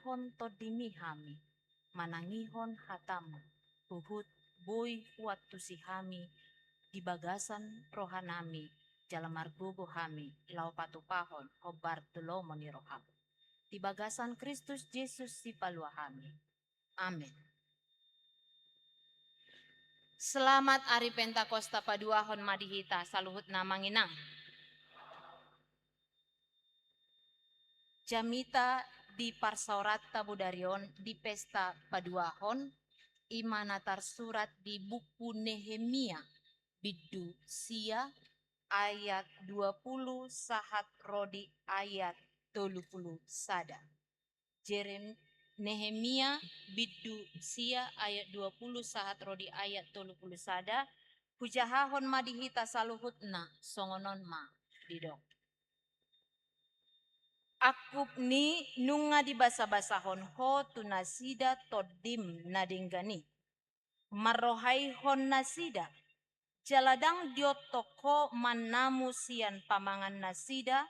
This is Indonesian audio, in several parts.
manangihon todimi hami, manangihon hatamu, huhut boy huat tusi hami, di bagasan rohanami, jalan margogo hami, lau patupahon, hobar tulomo ni roham. Di bagasan Kristus Yesus si palua hami. Amin. Selamat Ari Pentakosta Paduahon Madihita saluhut namanginang. Jamita di Parsaurata Budarion di Pesta Paduahon, imanatar surat di buku Nehemia, bidu sia ayat 20 sahat rodi ayat 30 sada. Nehemia bidu sia ayat 20 sahat rodi ayat 30 sada. Hujahahon madihita saluhutna songonon ma didok. Akup ni nunga di basa-basahon ho tunasida todim nadinggani. Marohai hon nasida. Jaladang diotoko manamu sian pamangan nasida.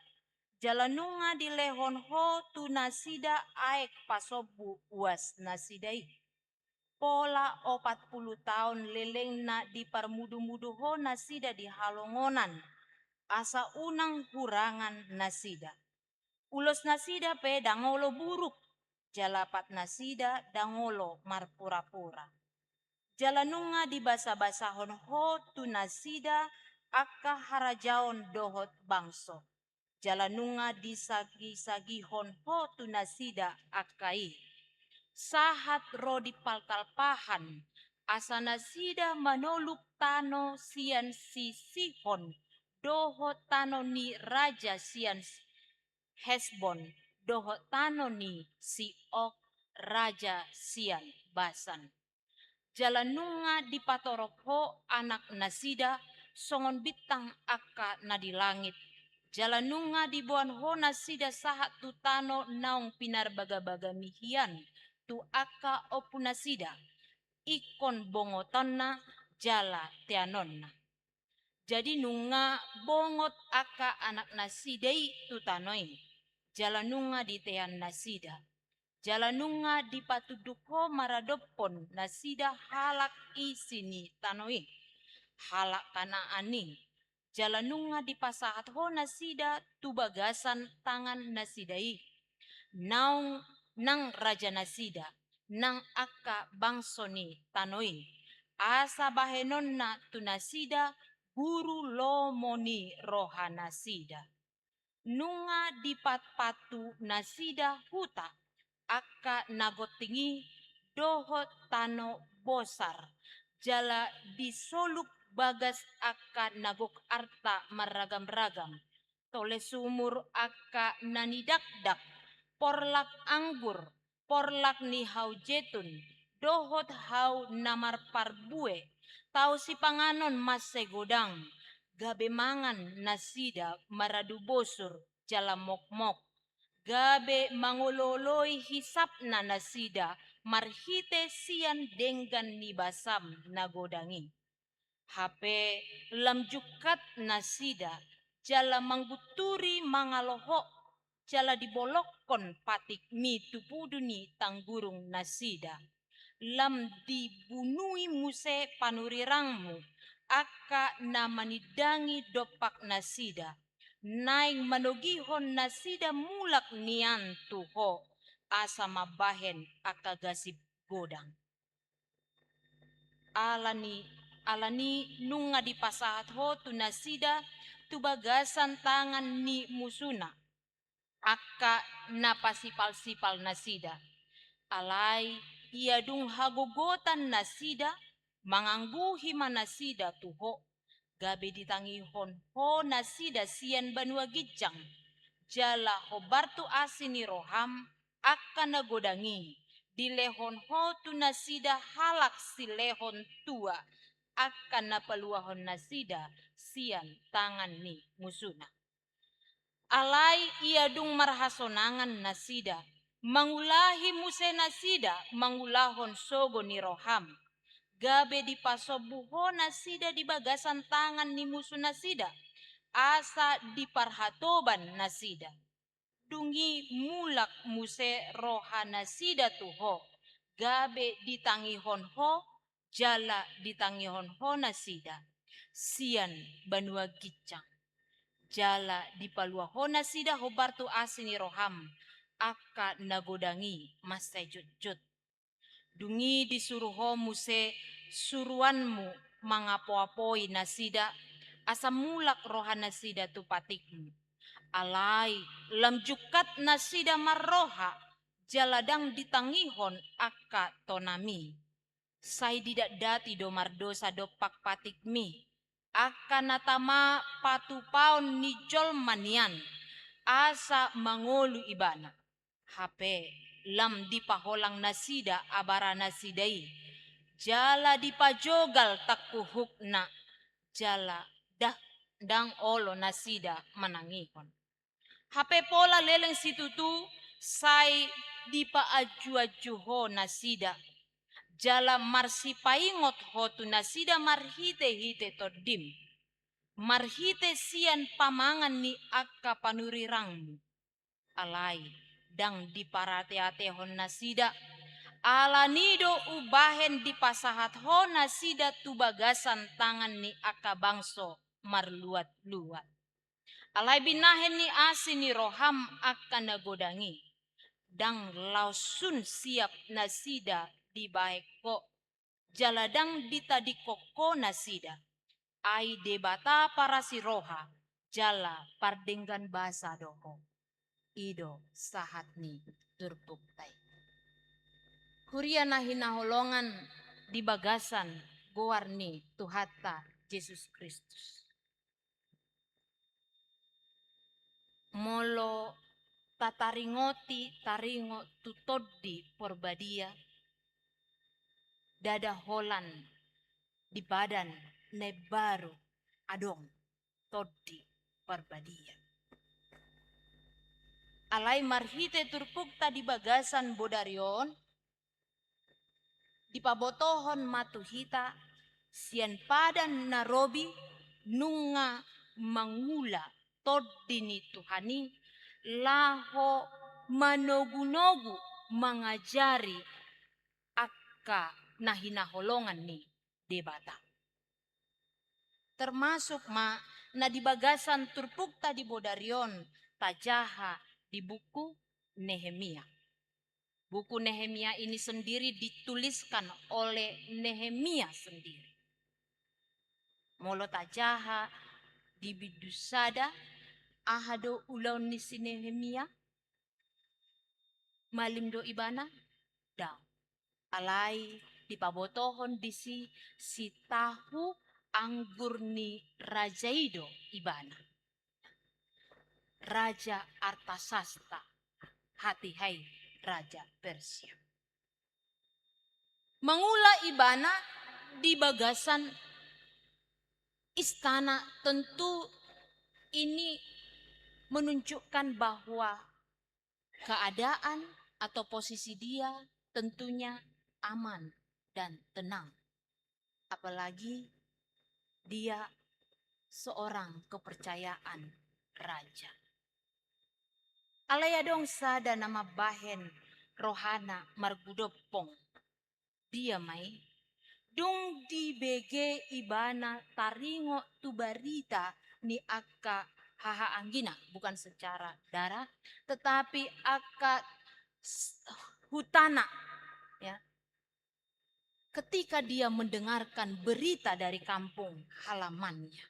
Jalanunga di lehon ho tunasida aek pasobu uas nasidai. Pola 40 tahun leleng na di parmudu-mudu ho nasida di halongonan. Asa unang hurangan nasida. Ulos nasida pe dangolo buruk. Jalapat nasida dangolo marpura-pura. Jalanunga di basa-basahon ho tu nasida akka harajaon dohot bangso. Jalanunga di sagi-sagihon ho tu nasida akai. Sahat rodi paltalpahan. Asa nasida manoluk tano sian sisihon. Dohot tano ni raja sian Hesbon, dohot tano ni si Ok raja sian Basan. Jalanunga di patorok ho anak nasida songon bitang akka na di langit. Jalanunga di buan ho nasida sahat tu tano naung pinar baga-baga mihian tu akka opu nasida. Ikon bongotonna jala teanonna. Jadi nunga bongot akka anak nasidai tu tanoi. Jalanunga di tean nasida. Jalanunga di patuduko maradopon nasida halak isini tanoi. Halak kana ani. Jalanunga di pasahat ho nasida tu bagasan tangan nasidai. Naung nang raja nasida. Nang akka bangsoni tanoi. Asa bahenonna tu nasida guru lomoni roha nasida. Nunga di patu nasida huta. Akka nagotingi dohot tano bosar. Jala disoluk bagas akka nagok arta maragam-ragam. Tole sumur akka nanidakdak. Porlak anggur. Porlak ni hau jetun. Dohot hau namar parbue. Tau si panganon mas segodang. Gabe mangan nasida maradu bosur jala mok-mok. Gabe mangololoi hisap na nasida marhite sian denggan ni basam nagodangi. Hape lamjukat nasida jala mangguturi mangaloho jala dibolokon patik mi tupuduni tanggurung nasida. Lam dibunui muse panurirangmu akka namanidangi dopak nasida. Naing manogihon nasida mulak nian tuho asa mabahen akka gasip godang. Alani nunga di pasahat ho tu nasida tu bagasan tangan ni musuna. Akka napasipal-sipal nasida. Alai ia dung hagogotan nasida mangangguhi manasida tuho. Gabe ditangihon ho nasida sian banua gijang. Jala hobartu asini roham akka nagodangi. Dilehon ho tu nasida halak si lehon tua. Akka napaluahon nasida sian tangan ni musuna. Alai ia dung marhasonangan nasida. Mangulahi muse nasida mangulahon sogo ni roham. Gabe di pasobuho nasida di bagasan tangan ni musuh nasida. Asa di parhatoban nasida. dungi mulak muse rohana sida tuho gabe ditangihon ho jala ditangihon ho na sida sian banua gicang jala dipalua ho na sida hobartu asini roham aka nagodangi masai jut dungi disuruh ho muse suruanmu mangapo-apoi nasida asa mulak rohana sida tu patikmu alai lam jukat nasida marroha jaladang ditangihon aka tonami sai didak dati do mardosa dopak patikmi aka natama patupaon nijol manian asa mangolu ibana HP lam dipaholang nasida abara nasidai jala dipajogal takuhukna jala dah dang olo nasida manangihon HP pola leleng situtu sai dipa aju-ajuho nasida jala marsipaingot hotu nasida marhite-hite todim marhite sian pamangan ni akka panurirangmu alai dang diparate-ate hon nasida ala nido ubahen dipasahat hon nasida tubagasan tangan ni akka bangso marluat-luat alai binahen ni asin ni roham akan nagodangi dang lausun siap nasida dibaheko jaladang ditadikoko nasida ai debata para si roha jala pardenggan basa doho ido sahat ni turpuktai huria nahina holongan di bagasan gowarni tuhata Yesus Kristus molo tataringoti taringo tutoddi porbadia dada holan di badan nebaru adong toddi porbadia alai marhite turpukta di bagasan bodarion di pabotohon matuhita sian padan narobi nunga mangula todini tuhani laho manogu-nogu mangajari akka nahina holongan ni debata termasuk na di bagasan turpukta di bodarion tajaha di buku Nehemia. Buku Nehemia ini sendiri dituliskan oleh Nehemia sendiri. Molo tajaha di bidusada ahado ulaun nisi Nehemia malimdo ibana daw alai di pabotohon disi si tahu anggur ni Rajaido ibana Raja Artasasta hati-hai Raja Persia. Mangula ibana di bagasan istana tentu ini menunjukkan bahwa keadaan atau posisi dia tentunya aman dan tenang. Apalagi dia seorang kepercayaan raja. Alayadong sada nama bahen rohana margudopong. Dia mai dung di BG ibana taringo tu barita ni akka haha anggina bukan secara darah tetapi akka hutana ya ketika dia mendengarkan berita dari kampung halamannya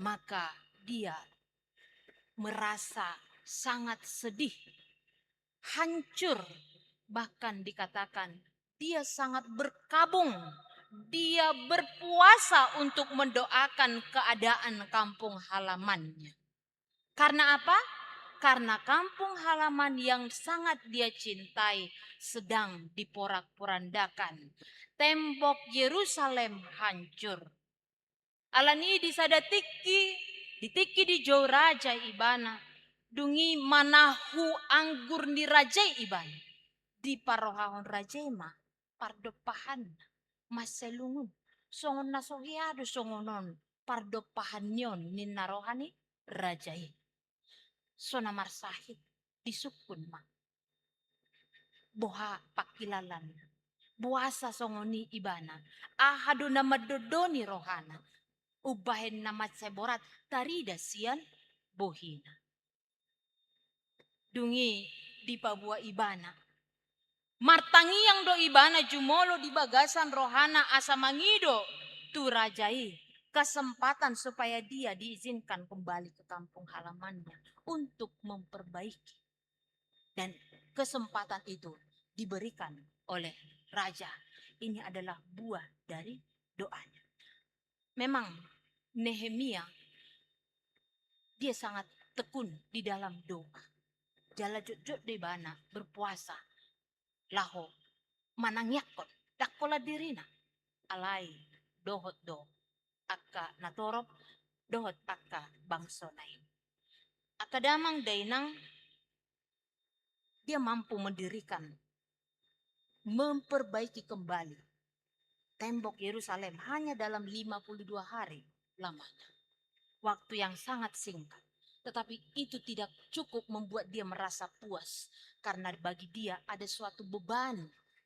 maka dia merasa sangat sedih, hancur, bahkan dikatakan dia sangat berkabung, dia berpuasa untuk mendoakan keadaan kampung halamannya. Karena apa? Karena kampung halaman yang sangat dia cintai sedang diporak-porandakan. Tembok Yerusalem hancur. Alani ditiki di jauh raja ibana dungi manahu anggur ni raja ibana di parohahon raja ma pardopahan maselungun songon nasohiado songonon pardopahan nyon ni narohani raja sona marsahit disukun ma boha pakilalan buasa songoni ibana ahado na madodoni rohana ubahen na matseborat tarida sian bohina dungi di pabua ibana martangiang do ibana jumolo di bagasan rohana asa mangido tu rajai kesempatan supaya dia diizinkan kembali ke kampung halamannya untuk memperbaiki. Dan kesempatan itu diberikan oleh raja. Ini adalah buah dari doanya. Memang Nehemia dia sangat tekun di dalam doa. Jala jujut di bana berpuasa. Laho manangyakot dakola dirina alai dohot do akka natorop dohot akka bangsonay. Akadamang dainang dia mampu mendirikan, memperbaiki kembali tembok Yerusalem hanya dalam 52 hari lamanya. Waktu yang sangat singkat. Tetapi itu tidak cukup membuat dia merasa puas. Karena bagi dia ada suatu beban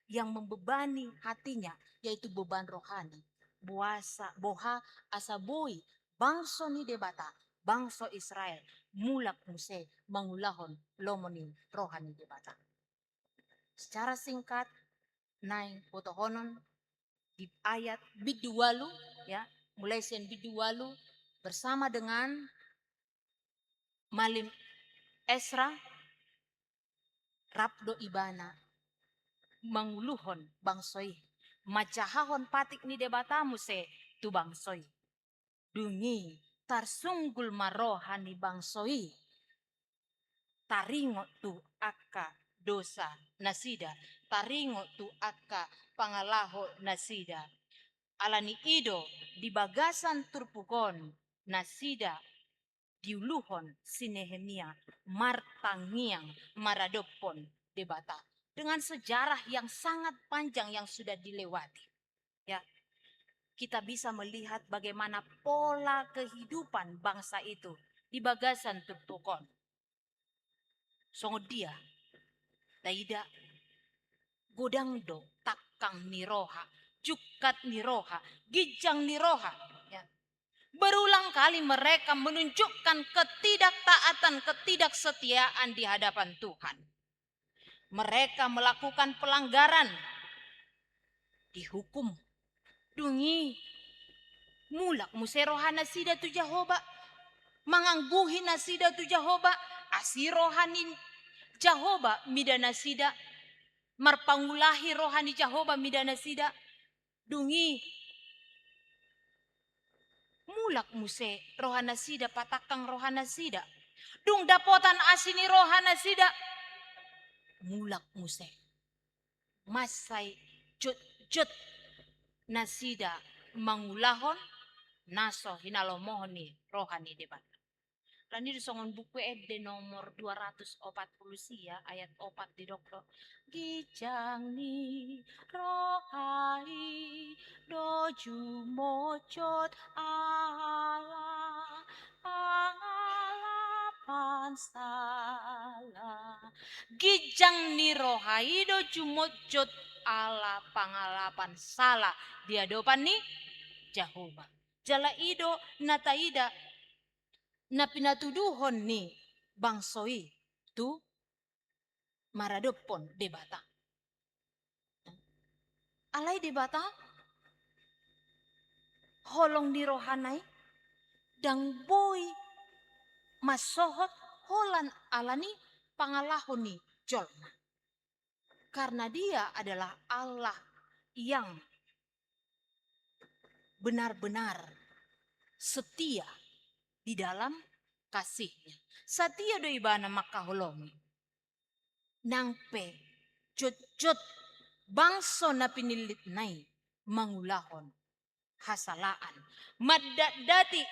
yang membebani hatinya, yaitu beban rohani. Boha asaboi bangso ni debata, bangso Israel mulak muse mangulahon lomoni rohani debata. Secara singkat, naing potohonon di ayat biduwalu ya, mulai sen biduwalu bersama dengan Malim Esra Rabdo Ibana manguluhon bangsoi macahahon patik ni debatamu se tu bangsoi dungi tarsunggul marohani bangsoi taringo tu akka dosa nasida taringo tu akka pangalaho nasida alani ido di bagasan turpukon nasida diuluhon si Nehemia martangiang maradopon debata dengan sejarah yang sangat panjang yang sudah dilewati. Ya, kita bisa melihat bagaimana pola kehidupan bangsa itu di bagasan turpukon. Songo dia, taida godang do takang niroha, jukat niroha, gijang niroha. Ya. Berulang kali mereka menunjukkan ketidaktaatan, ketidaksetiaan di hadapan Tuhan. Mereka melakukan pelanggaran, dihukum. Dungi, mulak muserohana sida tu Jehoba, mangangguhi nasida tu Jehoba, asirohani Jehoba midana sida, marpangulahi rohani Jehoba midana sida. Dungi, mulak muse rohana sida patakang rohana sida. Dung dapotan asini rohana sida. Mulak muse. Masai jut nasida mangulahon naso hinalomohon ni rohani debat. Lani disongon buku ede nomor 240 sia ayat 4 di dokter. Gijang ni rohai doju mocot ala pangalapan salah. Gijang ni rohai doju mocot ala pangalapan salah. Di hadapan ni Jehovah. Jala ido nataida na pinatuduhon ni bangsoi tu maradopon debata. Alay debata holong di rohanay dang boy masohot holan alani pangalahon ni jolma. Karena dia adalah Allah yang benar-benar setia di dalam kasihnya. Setia do ibana makaholongi. Nangpe jut bangso na pinilit nai mangulahon hasalaan. Madadati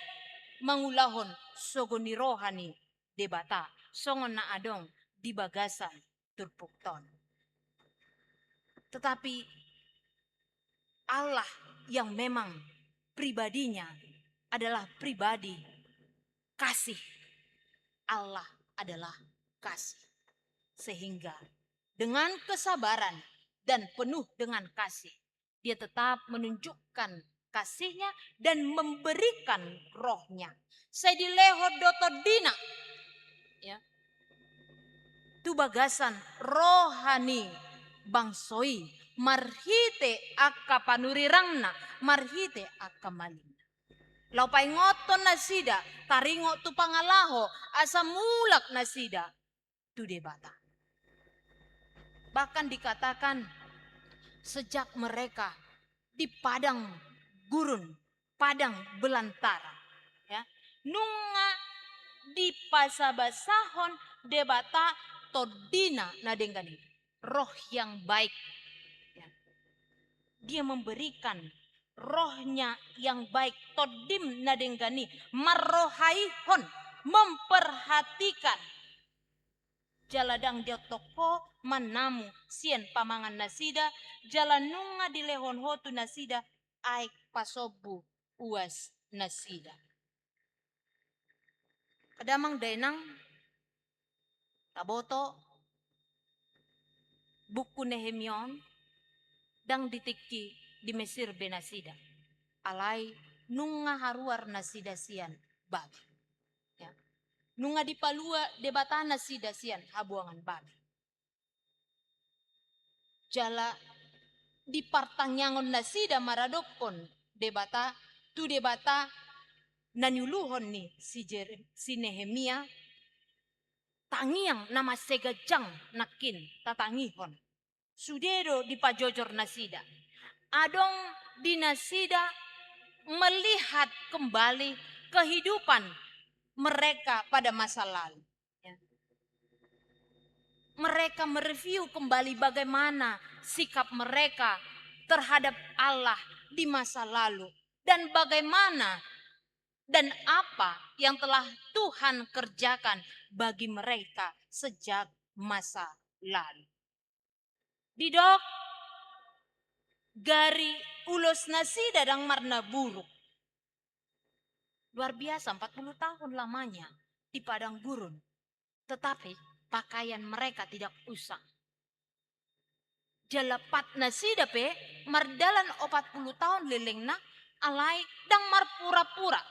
mangulahon sogoni rohani debata. Songon na adong di bagasan turpukton. Tetapi Allah yang memang pribadinya adalah pribadi kasih. Allah adalah kasih. Sehingga dengan kesabaran dan penuh dengan kasih, dia tetap menunjukkan kasihnya dan memberikan rohnya. Saya dileho dotodina, ya, tu bagasan rohani bangsoi marhite akka panurirangna marhite akka malina. Laupai ngoton nasida taringo tu pangalaho asa mulak nasida tu debata. Bahkan dikatakan sejak mereka di padang gurun, padang belantara, ya, nunga di pasabasahon debata todina nadengani roh yang baik, ya. Dia memberikan rohnya yang baik, todim nadengani marrohaihon, memperhatikan jaladang dia toko manamu sien pamangan nasida jalan nunga di lehon hotu nasida aik pasobu uas nasida. Kadamang denang taboto buku Nehemion dang ditiki di Mesir benasida alai nunga haruar nasida sian babi, ya. Nunga di palua debatana nasida sian habuangan babi. Jala di partangyangon nasida maradokon debata tu debata nanyuluhon ni si Nehemia tangiang nama segajang nakin tatangihon sudero di pajojor nasida adong di nasida melihat kembali kehidupan mereka pada masa lalu, ya. Mereka mereview kembali bagaimana sikap mereka terhadap Allah di masa lalu dan bagaimana dan apa yang telah Tuhan kerjakan bagi mereka sejak masa lalu. Didok gari ulos nasida dang marna buruk. Luar biasa 40 tahun lamanya di padang gurun. Tetapi pakaian mereka tidak usang. Jalapat nasida pe mardalan 40 tahun lelengna alai dang marpura-pura.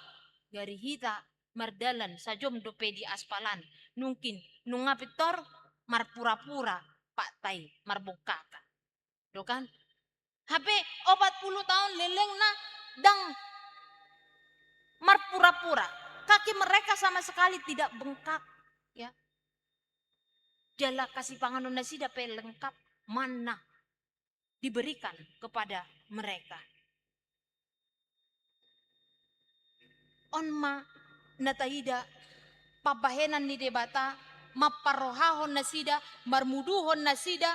Gari hita mardalan sajom dope di aspalan. Mungkin nungapitor marpura-pura pak tai marbukaka. Dokan? Hape 40 tahun lelengna dang marpura-pura. Kaki mereka sama sekali tidak bengkak, ya. Jala kasih panganon nasida pe lengkap mana diberikan kepada mereka. Onma nataida pabahenan ni debata maparohahon nasida marmuduhon nasida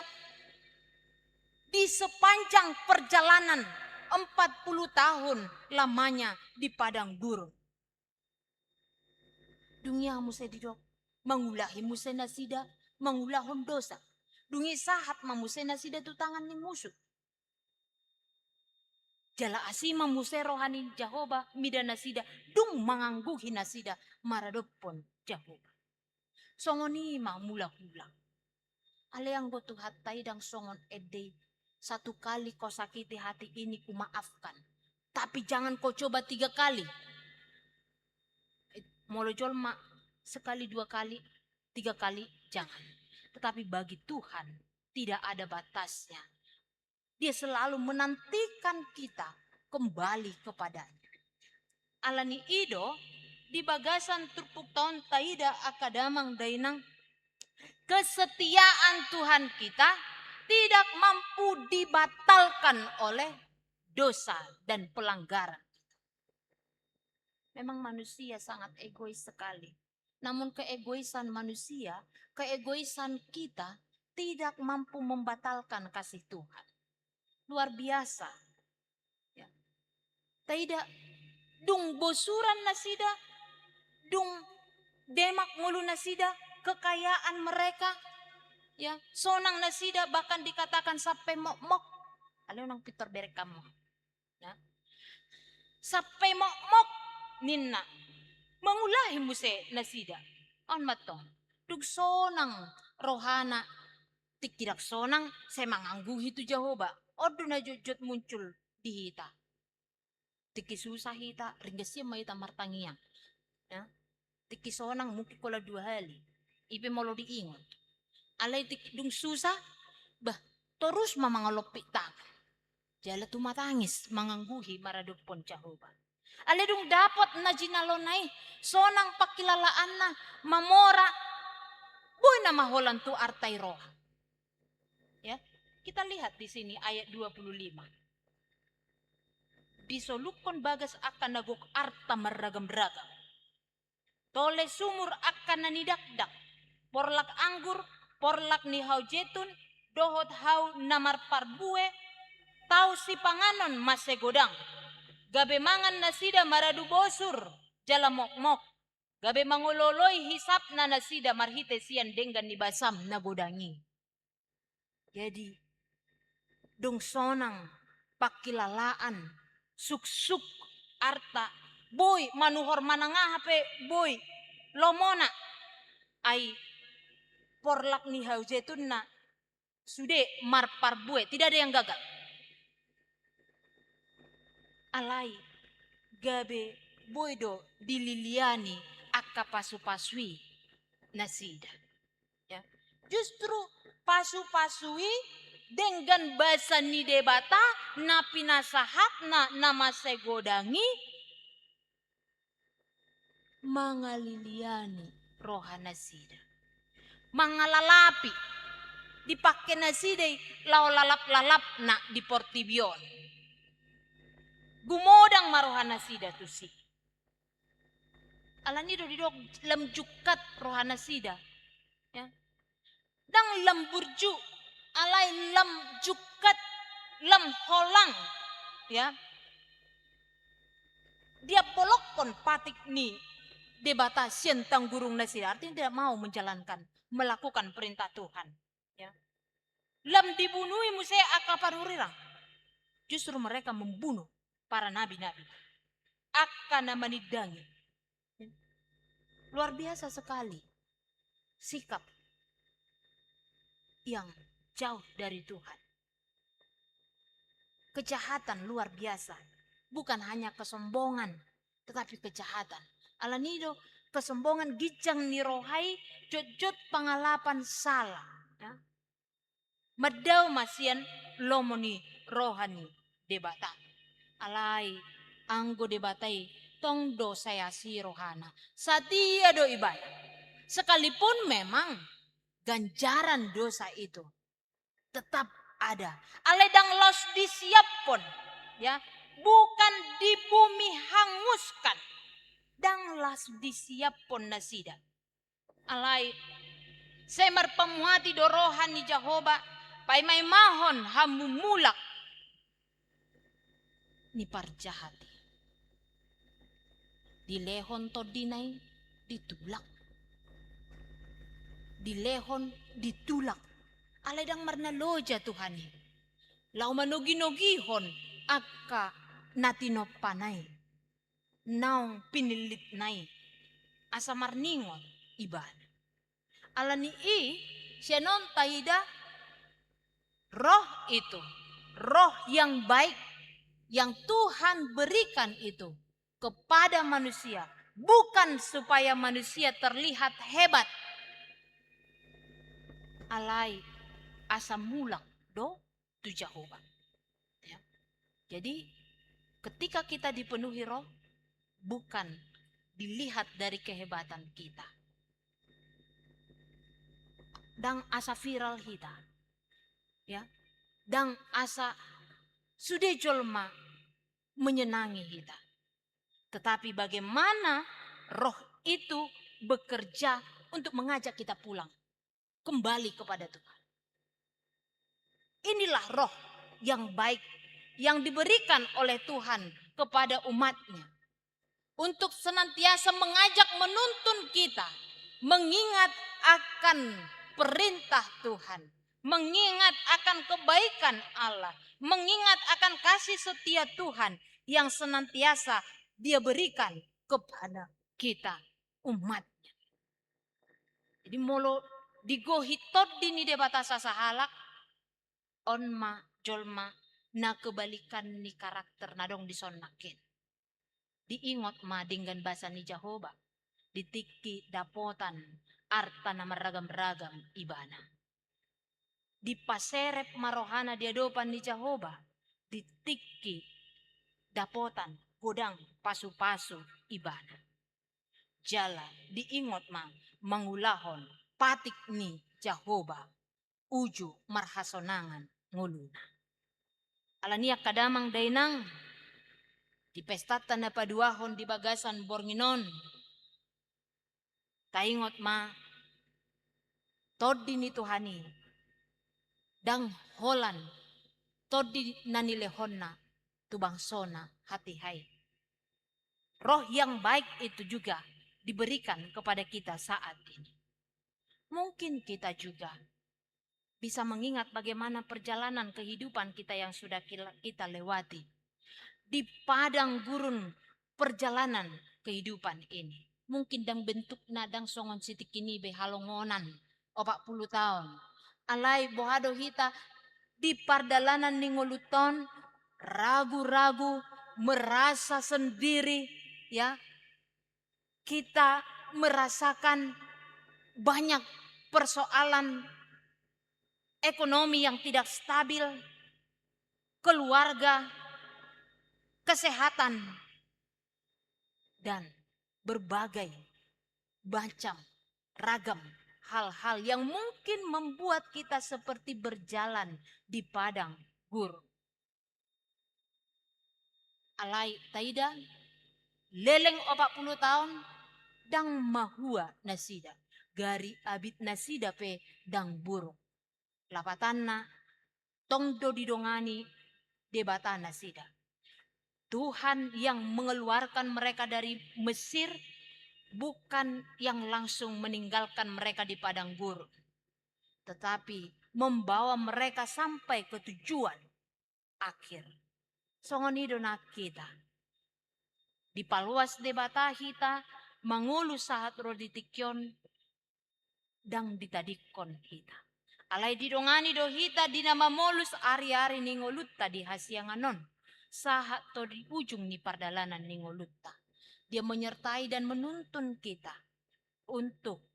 di sepanjang perjalanan 40 tahun lamanya di padang gurun. Dunia musa didok mengulahi musa nasida mengulahon dosa. Dungi sahat mamusa nasida tu tangan ni musuh. Jala asima musa rohani Jehovah mida nasida dung mangangguhi nasida maradopon Jehovah. Songoni ma mula-hula. Ale yang gotu hatai dang songon ede. Satu kali kau sakiti hati ini ku maafkan. Tapi jangan kau coba 3 kali. Molojol ma sekali 2 kali 3 kali jangan. Tetapi bagi Tuhan tidak ada batasnya. Dia selalu menantikan kita kembali kepadanya. Alani ido di bagasan turpuk tahun taida akadamang dainang kesetiaan Tuhan kita tidak mampu dibatalkan oleh dosa dan pelanggaran. Memang manusia sangat egois sekali. Namun keegoisan manusia, keegoisan kita tidak mampu membatalkan kasih Tuhan. Luar biasa. Ya. Tidak dung bosuran nasida, dung demak mulu nasida, kekayaan mereka, ya, sonang nasida bahkan dikatakan sampai mok-mok. Aleo nang pitor berek kamu. Ya. Sampai mok-mok ninna mengulahi muse nasida. On matong. Dug sonang rohana tik tidak sonang saya mangangguhi tu Jehovah. Odo na jujut muncul di hita. Tiki susah hita ringgesnya ma hita martangiang. Ya. Tiki sonang mungkin kola 2 hali. Ipe mau diingot. Alay tik dung susah bah terus mamangalopi tak. Jala tu matangis mangangguhi maradupon Jehovah. Ale dung dapat na jinalonay sonang pakilalaan na mamora boy na maholan tu artay roh. Ya, kita lihat di sini ayat 25. Disolukon bagas akan nagok arta meragam-ragam. Tole sumur akan nanidakdak. Porlak anggur, porlak ni hau jetun, dohot hau namar parbue, tau si panganon mase godang. Gabe mangan nasida maradu bosur, jala mok-mok. Gabe mangololoi hisap na nasida marhite sian denggan ni basam na godangi. Jadi, dong sonang pakilalaan, suk-suk arta, boy manuhor manangah hape boy lomona ay porlak ni hau jetun na sude marparbue, tidak ada yang gagal. Alai gabe boydo dililiani akka pasu-pasui nasida. Ya. Justru pasu-pasui dengan bahasa ni debata na pinasahat na nama segodangi mangaliliani rohana sida. Mangalalapi dipakai naside lau lalap-lalap na di portibion. Gumodang marohana sida tu si. Alani do didok lem jukat rohana sida. Ya. Dang lem burju alai lem jukat lem holang. Ya. Dia bolokon patik ni debata sentang gurung nasida. Artinya tidak mau menjalankan, melakukan perintah Tuhan. Ya. Lem dibunuhi musea akaparurirang. Justru mereka membunuh para nabi-nabi. Akan manidangi. Luar biasa sekali sikap yang jauh dari Tuhan. Kejahatan luar biasa. Bukan hanya kesombongan, tetapi kejahatan. Alanido kesombongan gijang ni rohai, jojot pangalapan salah. Ya. Medau masian lomoni rohani debata. Alai anggo debatai tong do saya si rohana. Satia do ibadah. Sekalipun memang ganjaran dosa itu tetap ada. Aledang los disiapkan, ya, bukan di bumi hanguskan. Dang las disiapkan nasida. Alai semar pemuhati dorohan ni Jehovah, pai mai mahon hamumulak ni parjahati. Dilehon to dinay ditulak. Dilehon ditulak. Aledang marna loja Tuhani. Lau manogi-nogihon akka natinopanay. Naong pinilit nay. Asa marningon ibadah. Alani siya non taida roh itu. Roh yang baik yang Tuhan berikan itu kepada manusia. Bukan supaya manusia terlihat hebat. Alai asam mulak do tu Jehovah. Ya. Jadi ketika kita dipenuhi roh, bukan dilihat dari kehebatan kita. Dang asa viral kita. Ya. Dang asa sudah jolma menyenangi kita. Tetapi bagaimana roh itu bekerja untuk mengajak kita pulang. Kembali kepada Tuhan. Inilah roh yang baik yang diberikan oleh Tuhan kepada umatnya. Untuk senantiasa mengajak menuntun kita. Mengingat akan perintah Tuhan. Mengingat akan kebaikan Allah. Mengingat akan kasih setia Tuhan yang senantiasa Dia berikan kepada kita umatnya. Jadi molo digohitot dini de batasa sahalak on ma jolma na kebalikan ni karakter nadong disonnakin. Diingot ma dengan bahasa ni Jehovah. Ditiki dapotan arta na meragam-ragam ibana. Dipaserep marohana di adopan ni Jehovah. Ditiki dapotan godang pasu-pasu ibana. Jala diingot ma mangulahon patik ni Jehovah uju marhasonangan nguluna. Alania kadamang dainang di pestatan na paduahon di bagasan Bornginon. Taingot ma todi ni Tuhani dang holan todi nanilehonna tubangsona hati hai. Roh yang baik itu juga diberikan kepada kita saat ini. Mungkin kita juga bisa mengingat bagaimana perjalanan kehidupan kita yang sudah kita lewati. Di padang gurun perjalanan kehidupan ini. Mungkin dang bentuk nadang songon sitik ini behalongonan 40 tahun. Alai bohado hita di pardalanan ningoluton ragu-ragu merasa sendiri ya. Kita merasakan banyak persoalan ekonomi yang tidak stabil, keluarga, kesehatan, dan berbagai macam ragam hal-hal yang mungkin membuat kita seperti berjalan di padang gurun. Alai taida leleng 40 tahun dang mahua nasida gari abit nasida pe dang buruk. Lapatanna tongdo didongani debatan nasida. Tuhan yang mengeluarkan mereka dari Mesir bukan yang langsung meninggalkan mereka di padang gurun, tetapi membawa mereka sampai ke tujuan akhir. Songonido na kita di paluas debata hita mangulu sahat roditikyon dang ditadikon hita. Alai didongani do hita dinama molus ari-ari ningolutta di hasianganon. Sahat to di ujung ni pardalanan ningolutta. Dia menyertai dan menuntun kita untuk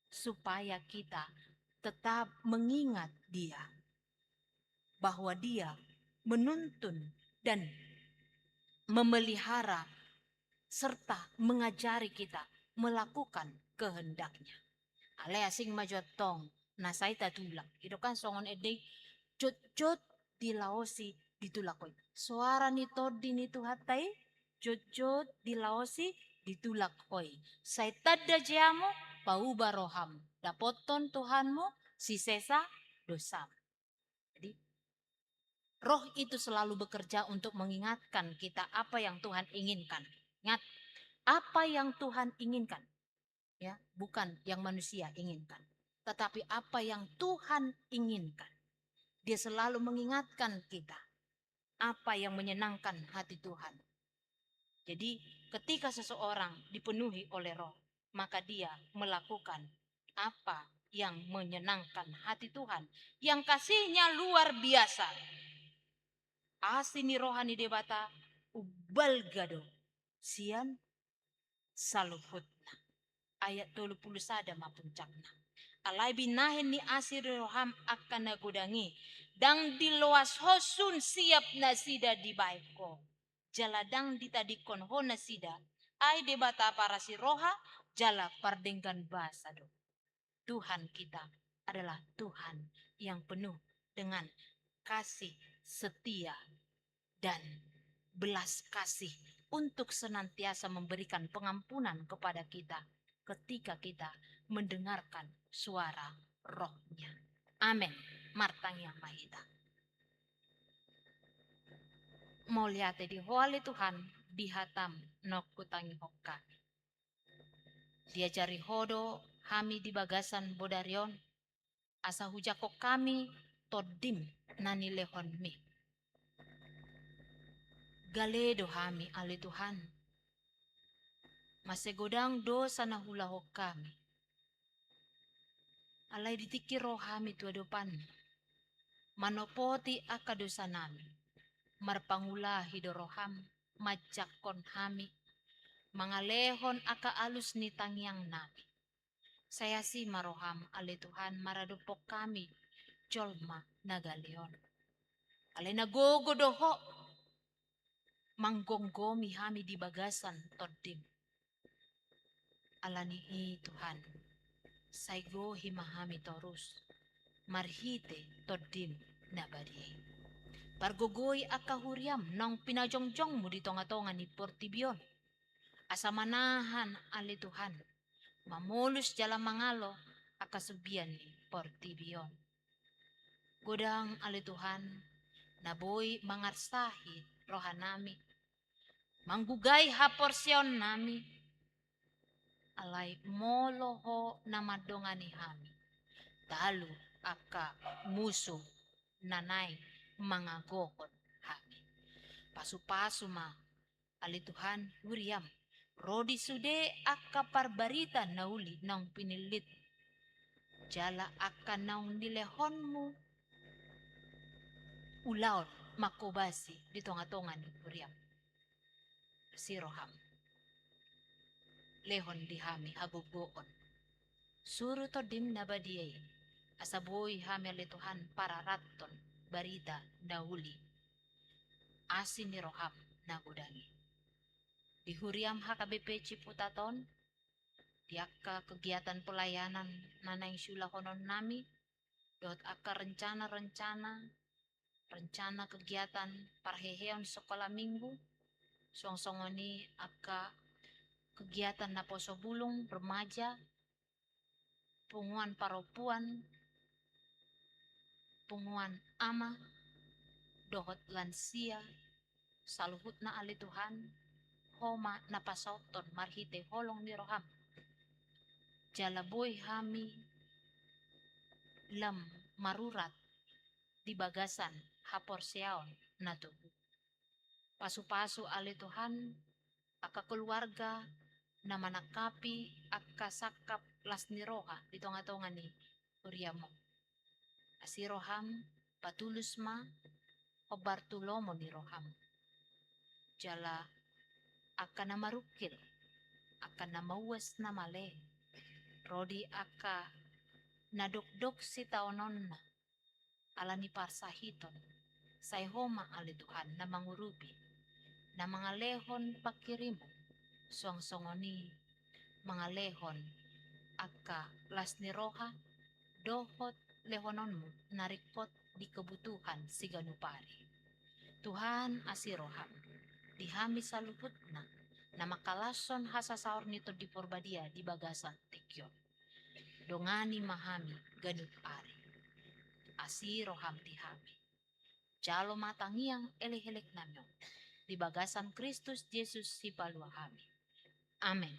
supaya kita tetap mengingat dia. Bahwa dia menuntun dan memelihara serta mengajari kita melakukan kehendaknya. Ale asing majotong nasai tatulak. Itu kan songon ede jot-jot dilaosi ditulakoy. Suara ni todi ni tuhatai jot-jot dilaosi ditulak hoy. Sai tadda jamu pauba roham. Dapoton Tuhanmu si sesa dosam. Jadi roh itu selalu bekerja untuk mengingatkan kita apa yang Tuhan inginkan. Ingat, apa yang Tuhan inginkan. Ya, bukan yang manusia inginkan. Tetapi apa yang Tuhan inginkan. Dia selalu mengingatkan kita apa yang menyenangkan hati Tuhan. Jadi ketika seseorang dipenuhi oleh roh, maka dia melakukan apa yang menyenangkan hati Tuhan. Yang kasihnya luar biasa. Asini rohani debata ubal gado sian saluhutna. Ayat 30 sada mapuncakna. Alai binahin ni asir roham akan nagudangi. Dang diloas hosun siap nasida di baiko. Jaladang ditadikon ho nasida. Ay debata para si roha jala pardenggan basa do. Tuhan kita adalah Tuhan yang penuh dengan kasih setia dan belas kasih untuk senantiasa memberikan pengampunan kepada kita ketika kita mendengarkan suara rohnya. Amin. Martang yang mahita. Mau lihat di huali Tuhan dihatam nokutangi hokka. Diajari hodo kami di bagasan bodarion. Asa hujako kami todim nani lehon mi. Galedo kami ali Tuhan. Masegodang dosa na hulahok kami. Alay ditiki rohami tu adopan. Manopoti akadosa nami. Marpangulahi doroham. Majakon hami. Mangalehon aka alus ni tangyang nami. Saya si maroham ale Tuhan maradupok kami. Jolma nagaleon. Alay nagogodoho. Manggonggomi hami di bagasan todim. Alani Tuhan. Saigo himahami torus. Marhite todim nabadi. Pargogoy akahuriam nang pinajongjong mo di tonga-tonga ni Portibion. Asamanahan ali Tuhan. Mamulus jala mangalo akasubian ni Portibion. Godang ali Tuhan. Naboy mangarsahi rohanami. Manggugay haporsyon nami. Alay moloho namadongani hami. Talo aka muso nanay mga gohon hami. Pasu-pasu ma ali Tuhan huriam. Rodi sude aka parbarita nauli ng pinilit. Jala aka naung nilehon mo. Ulaon makubasi dito nga tongan ni huriam. Si Roham. Lehon di hami hagugoon. Suro to dim na badiyay. Asaboy hami alituhan para raton barita dahuli. Asin ni Roham na gudangi. Di huriam hakabepeci putaton. Di akka kegiatan pelayanan nanay sula konon nami. Dot akka rencana kegiatan parheheon sekolah minggu. Song-songoni akka kegiatan na poso bulung remaja, punguan paropuan, punguan ama, dohot lansia, saluhut na ali Tuhan, homa na pasauton marhite holong ni Roham. Jalaboy hami lam marurat di bagasan haporseaon na tubuh. Pasu-pasu ali Tuhan, aka keluarga na manakapi aka sakap las ni Roha di tonga-tonga ni Uriamo. Asi Roham patulus ma o Bartulomo ni Roham. Jala aka na marukil, aka na mauwas na male. Rodi aka nadokdok si taonon na ala ni parsahiton. Say homa ali Tuhan na mangurubi na mga lehon pakirimo. Song-songoni mga lehon aka las ni Roha dohot lehononmu narikot di kebutuhan si ganupari. Tuhan asi Roham dihami saluput na makalason hasasaor nito di porbadia di bagasan tikyon. Dongani mahami ganupari. Asi Roham dihami. Jalo matangiang elek-elek namyon di bagasan Kristus Yesus si paluahami. Amen.